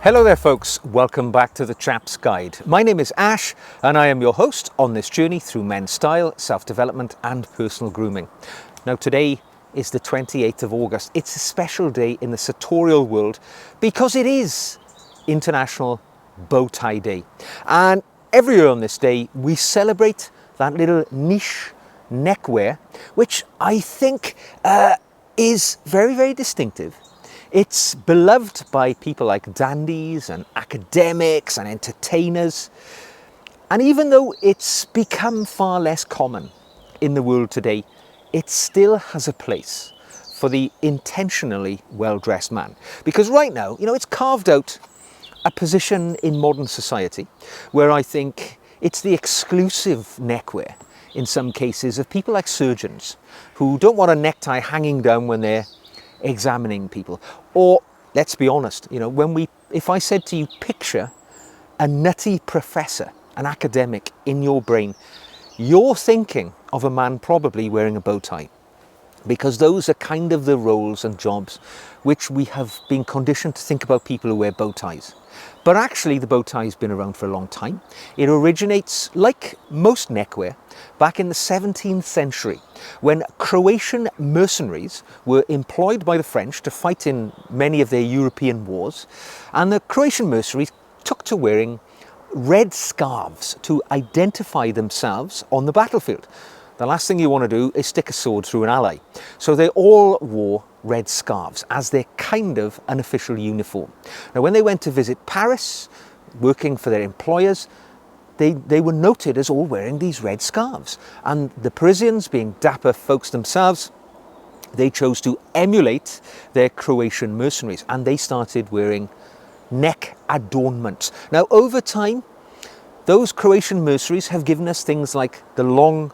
Hello there folks, welcome back to the Chap's Guide. My name is Ash and I am your host on this journey through men's style, self-development and personal grooming. Now today is the 28th of August. It's a special day in the sartorial world because it is International Bow Tie Day. And every year on this day we celebrate that little niche neckwear which I think is very, very distinctive. It's beloved by people like dandies and academics and entertainers. And even though it's become far less common in the world today, it still has a place for the intentionally well-dressed man. Because right now, it's carved out a position in modern society where I think it's the exclusive neckwear, in some cases, of people like surgeons who don't want a necktie hanging down when they're examining people. Or let's be honest, if I said to you, picture a nutty professor, an academic in your brain, you're thinking of a man probably wearing a bow tie, because those are kind of the roles and jobs which we have been conditioned to think about people who wear bow ties. But actually the bow tie has been around for a long time. It originates, like most neckwear, back in the 17th century when Croatian mercenaries were employed by the French to fight in many of their European wars, and the Croatian mercenaries took to wearing red scarves to identify themselves on the battlefield. The last thing you want to do is stick a sword through an ally. So they all wore red scarves as their kind of unofficial uniform. Now when they went to visit Paris, working for their employers, they were noted as all wearing these red scarves. And the Parisians, being dapper folks themselves, they chose to emulate their Croatian mercenaries and they started wearing neck adornment. Now over time, those Croatian mercenaries have given us things like the long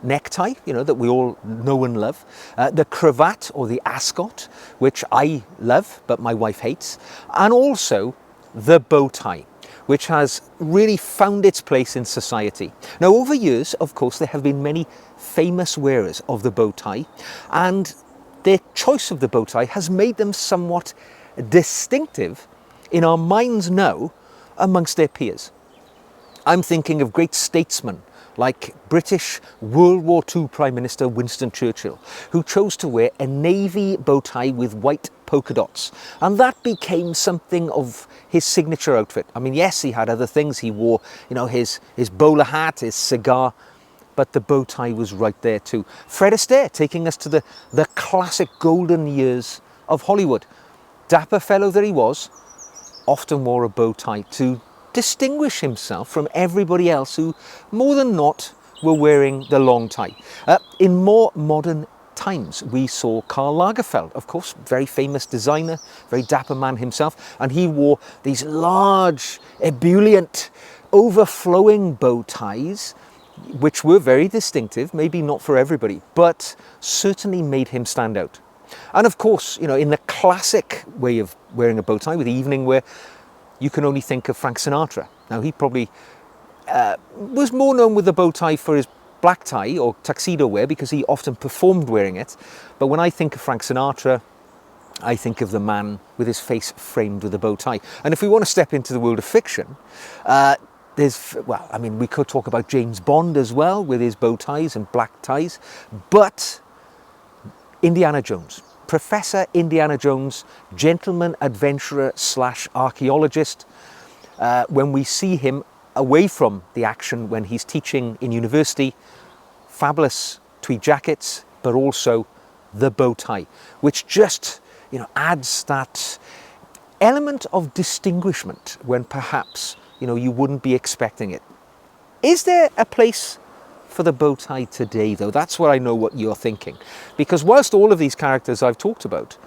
necktie, that we all know and love, the cravat or the ascot, which I love but my wife hates, and also the bow tie, which has really found its place in society. Now over years, of course, there have been many famous wearers of the bow tie, and their choice of the bow tie has made them somewhat distinctive in our minds now amongst their peers. I'm thinking of great statesmen like British World War II Prime Minister Winston Churchill, who chose to wear a navy bow tie with white polka dots. And that became something of his signature outfit. I mean, yes, he had other things. He wore, his bowler hat, his cigar, but the bow tie was right there too. Fred Astaire, taking us to the classic golden years of Hollywood. Dapper fellow that he was, often wore a bow tie to distinguish himself from everybody else who, more than not, were wearing the long tie. In more modern times, we saw Karl Lagerfeld, of course, very famous designer, very dapper man himself, and he wore these large, ebullient, overflowing bow ties, which were very distinctive, maybe not for everybody, but certainly made him stand out. And of course, in the classic way of wearing a bow tie with evening wear, you can only think of Frank Sinatra. Now he probably was more known with the bow tie for his black tie or tuxedo wear because he often performed wearing it. But when I think of Frank Sinatra, I think of the man with his face framed with a bow tie. And if we want to step into the world of fiction, we could talk about James Bond as well with his bow ties and black ties, but Indiana Jones. Professor Indiana Jones, gentleman adventurer / archaeologist, when we see him away from the action when he's teaching in university, fabulous tweed jackets, but also the bow tie, which just adds that element of distinguishment when perhaps you wouldn't be expecting it. Is there a place for the bow tie today, though? That's what I know what you're thinking. Because whilst all of these characters I've talked about,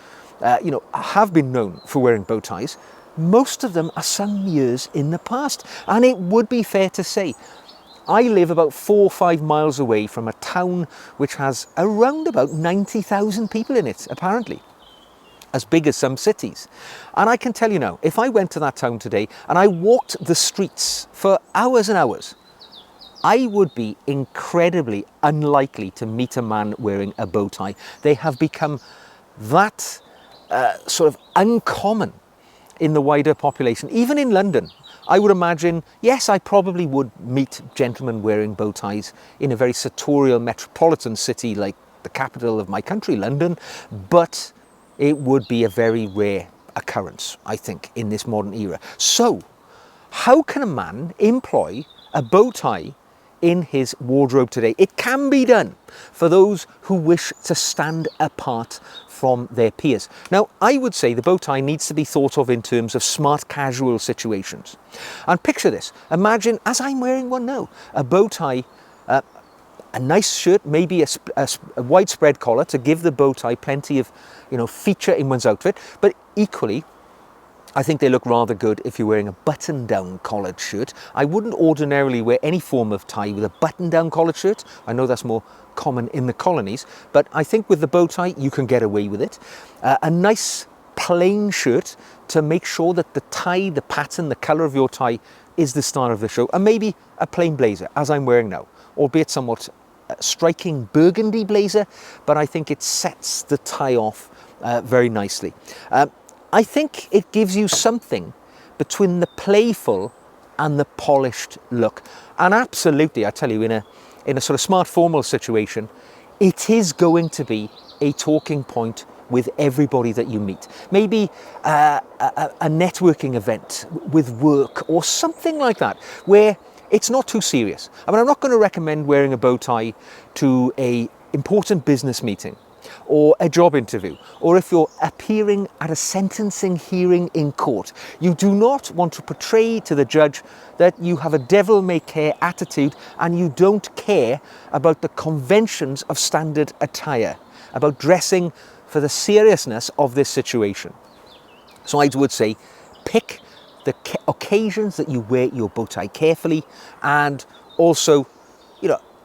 have been known for wearing bow ties, most of them are some years in the past. And it would be fair to say, I live about 4 or 5 miles away from a town which has around about 90,000 people in it, apparently. As big as some cities. And I can tell you now, if I went to that town today and I walked the streets for hours and hours, I would be incredibly unlikely to meet a man wearing a bow tie. They have become that sort of uncommon in the wider population, even in London. I would imagine, yes, I probably would meet gentlemen wearing bow ties in a very sartorial metropolitan city like the capital of my country, London, but it would be a very rare occurrence, I think, in this modern era. So, how can a man employ a bow tie in his wardrobe today? It can be done for those who wish to stand apart from their peers. Now, I would say the bow tie needs to be thought of in terms of smart casual situations. And picture this. Imagine, as I'm wearing one now, a bow tie, a nice shirt, maybe a widespread collar to give the bow tie plenty of, feature in one's outfit. But equally, I think they look rather good if you're wearing a button-down collared shirt. I wouldn't ordinarily wear any form of tie with a button-down collared shirt. I know that's more common in the colonies, but I think with the bow tie, you can get away with it. A nice plain shirt to make sure that the tie, the pattern, the colour of your tie is the star of the show. And maybe a plain blazer, as I'm wearing now, albeit somewhat striking burgundy blazer, but I think it sets the tie off very nicely. I think it gives you something between the playful and the polished look. And absolutely, I tell you, in a sort of smart formal situation, it is going to be a talking point with everybody that you meet. Maybe a networking event with work or something like that, where it's not too serious. I mean, I'm not going to recommend wearing a bow tie to an important business meeting or a job interview, or if you're appearing at a sentencing hearing in court. You do not want to portray to the judge that you have a devil-may-care attitude and you don't care about the conventions of standard attire, about dressing for the seriousness of this situation. So I would say, pick the occasions that you wear your bow tie carefully, and also,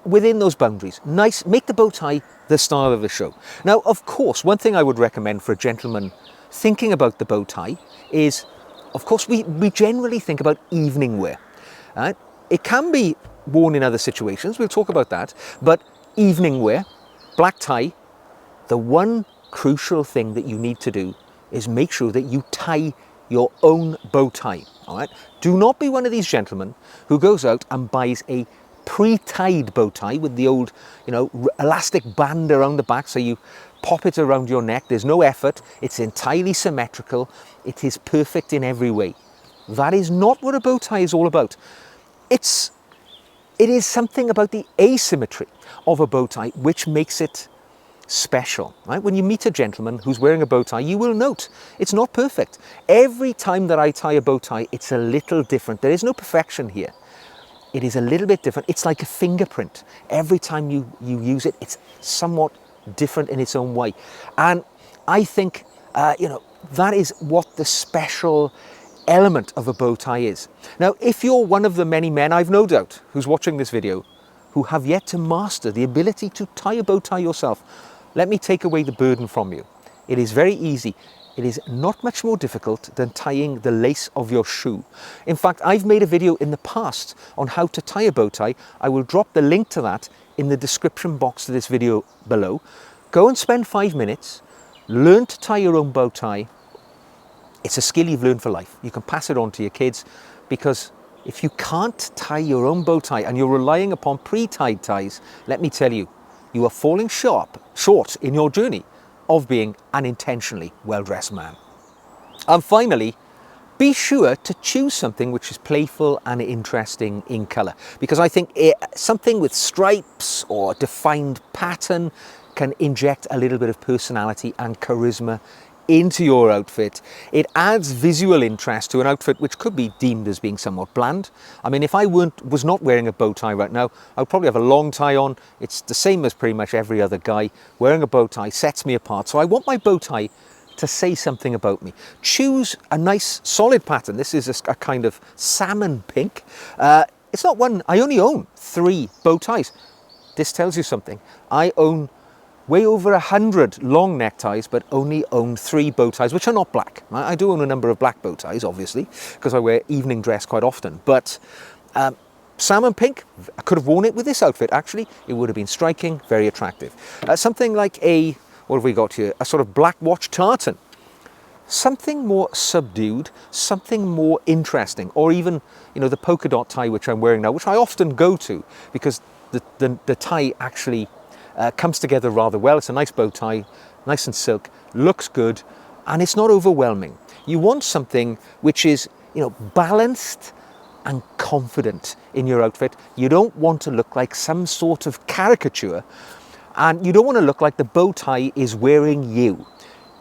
within those boundaries, make the bow tie the star of the show. Now, of course, one thing I would recommend for a gentleman thinking about the bow tie is, of course, we generally think about evening wear. It can be worn in other situations, we'll talk about that, but evening wear, black tie, the one crucial thing that you need to do is make sure that you tie your own bow tie, all right? Do not be one of these gentlemen who goes out and buys a pre-tied bow tie with the old, elastic band around the back, so you pop it around your neck. There's no effort. It's entirely symmetrical. It is perfect in every way. That is not what a bow tie is all about. It is something about the asymmetry of a bow tie which makes it special, right? When you meet a gentleman who's wearing a bow tie, you will note it's not perfect. Every time that I tie a bow tie, it's a little different. There is no perfection here. It is a little bit different. It's like a fingerprint. Every time you use it, it's somewhat different in its own way. And I think, that is what the special element of a bow tie is. Now, if you're one of the many men, I've no doubt, who's watching this video, who have yet to master the ability to tie a bow tie yourself, let me take away the burden from you. It is very easy. It is not much more difficult than tying the lace of your shoe. In fact, I've made a video in the past on how to tie a bow tie. I will drop the link to that in the description box to this video below. Go and spend 5 minutes, learn to tie your own bow tie. It's a skill you've learned for life. You can pass it on to your kids, because if you can't tie your own bow tie and you're relying upon pre-tied ties, let me tell you, you are falling short in your journey of being an intentionally well-dressed man. And finally, be sure to choose something which is playful and interesting in colour, because I think something with stripes or defined pattern can inject a little bit of personality and charisma into your outfit. It adds visual interest to an outfit which could be deemed as being somewhat bland. I mean, if I was not wearing a bow tie right now, I would probably have a long tie on. It's the same as pretty much every other guy. Wearing a bow tie sets me apart. So I want my bow tie to say something about me. Choose a nice solid pattern. This is a kind of salmon pink. It's not one, I only own 3 bow ties. This tells you something. I own way over 100 long neckties, but only own 3 bow ties, which are not black. I do own a number of black bow ties, obviously, because I wear evening dress quite often. But salmon pink, I could have worn it with this outfit, actually. It would have been striking, very attractive. Something like what have we got here? A sort of black watch tartan. something more subdued, something more interesting, or even, the polka dot tie which I'm wearing now, which I often go to because the tie actually comes together rather well. It's a nice bow tie, nice and silk, looks good, and it's not overwhelming. You want something which is, balanced and confident in your outfit. You don't want to look like some sort of caricature, and you don't want to look like the bow tie is wearing you.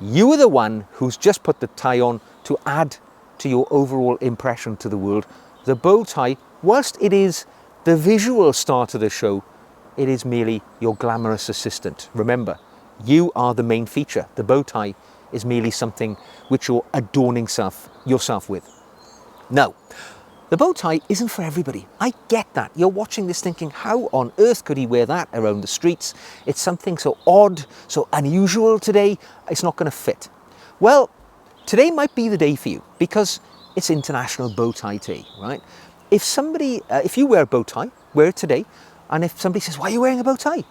You are the one who's just put the tie on to add to your overall impression to the world. The bow tie, whilst it is the visual star to the show, it is merely your glamorous assistant. Remember, you are the main feature. The bow tie is merely something which you're adorning yourself with. Now, the bow tie isn't for everybody. I get that. You're watching this thinking, how on earth could he wear that around the streets? It's something so odd, so unusual today, it's not going to fit. Well, today might be the day for you because it's International Bow Tie Day, right? If you wear a bow tie, wear it today. And if somebody says, why are you wearing a bow tie?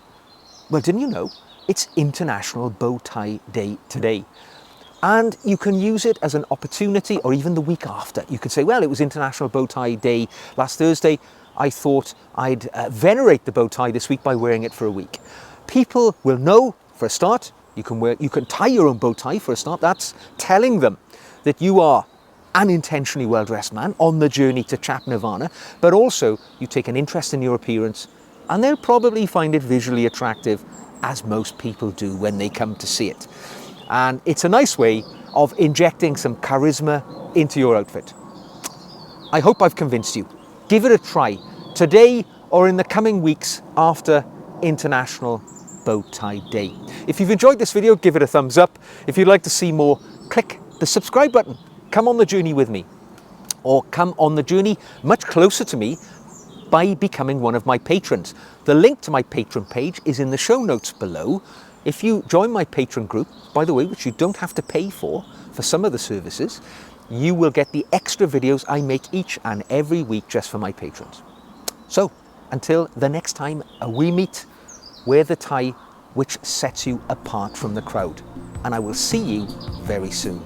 Well, didn't you know? It's International Bow Tie Day today. And you can use it as an opportunity, or even the week after. You could say, well, it was International Bow Tie Day last Thursday. I thought I'd venerate the bow tie this week by wearing it for a week. People will know, for a start, you can tie your own bow tie for a start. That's telling them that you are an intentionally well-dressed man on the journey to Chap Nirvana, but also you take an interest in your appearance, and they'll probably find it visually attractive, as most people do when they come to see it. And it's a nice way of injecting some charisma into your outfit. I hope I've convinced you. Give it a try today or in the coming weeks after International Bow Tie Day. If you've enjoyed this video, give it a thumbs up. If you'd like to see more, click the subscribe button. Come on the journey with me, or come on the journey much closer to me by becoming one of my patrons. The link to my patron page is in the show notes below. If you join my patron group, by the way, which you don't have to pay for some of the services, you will get the extra videos I make each and every week just for my patrons. So, until the next time we meet, wear the tie which sets you apart from the crowd. And I will see you very soon.